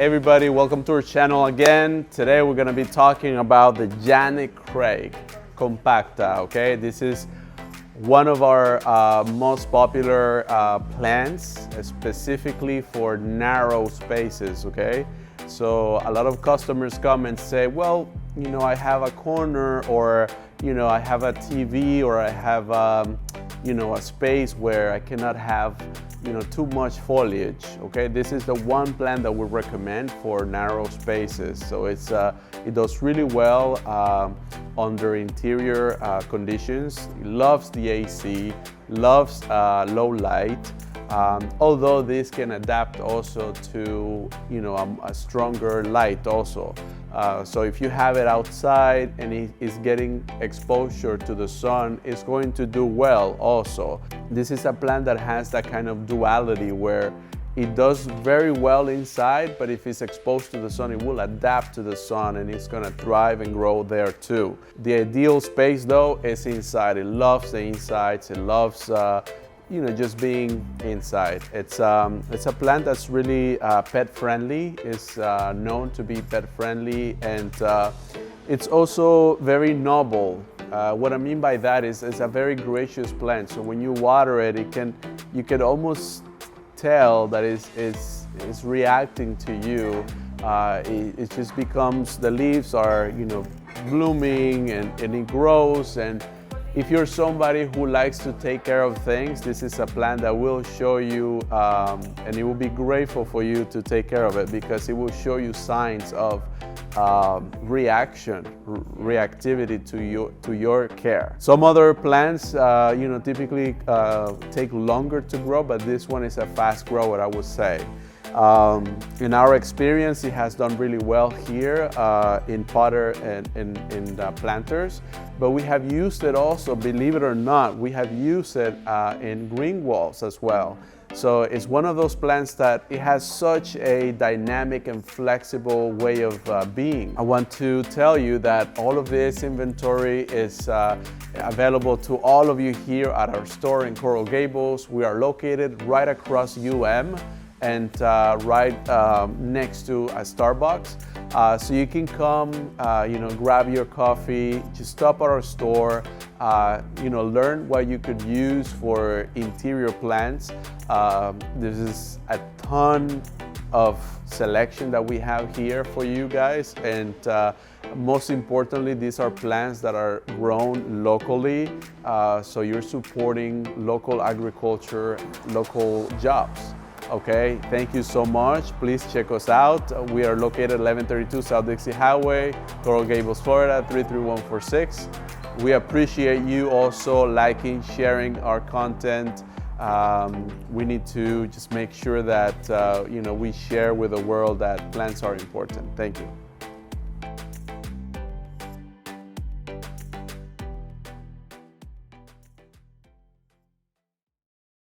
everybody, welcome to our channel again. Today we're going to be talking about the Janet Craig Compacta. Okay, this is one of our most popular plants, specifically for narrow spaces. Okay, so a lot of customers come and say, well, you know, I have a corner, or you know, I have a TV, or I have you know, a space where I cannot have, you know, too much foliage. Okay, this is the one plant that we recommend for narrow spaces. So it does really well under interior conditions. It loves the AC, loves low light. Although this can adapt also to, you know, a stronger light also. So if you have it outside and it is getting exposure to the sun, it's going to do well also. This is a plant that has that kind of duality where it does very well inside, but if it's exposed to the sun, it will adapt to the sun and it's gonna thrive and grow there too. The ideal space though is inside. It loves the insides, it loves you know, just being inside. It's a plant that's really pet friendly. It's known to be pet friendly, and it's also very noble. What I mean by that is it's a very gracious plant. So when you water it, you can almost tell that it's reacting to you. It just becomes, the leaves are, you know, blooming, and it grows. And if you're somebody who likes to take care of things, this is a plant that will show you, and it will be grateful for you to take care of it, because it will show you signs of reactivity to your care. Some other plants, you know, typically take longer to grow, but this one is a fast grower, I would say. In our experience, it has done really well here in potter and in planters, but we have used it also, believe it or not, we have used it in green walls as well. So it's one of those plants that it has such a dynamic and flexible way of being. I want to tell you that all of this inventory is available to all of you here at our store in Coral Gables. We are located right across UM and right next to a Starbucks. So you can come, you know, grab your coffee, just stop at our store, you know, learn what you could use for interior plants. This is a ton of selection that we have here for you guys, and most importantly, these are plants that are grown locally, so you're supporting local agriculture, local jobs. Okay, thank you so much. Please check us out. We are located 1132 South Dixie Highway, Coral Gables, Florida, 33146. We appreciate you also liking, sharing our content. We need to just make sure that you know, we share with the world that plants are important. Thank you.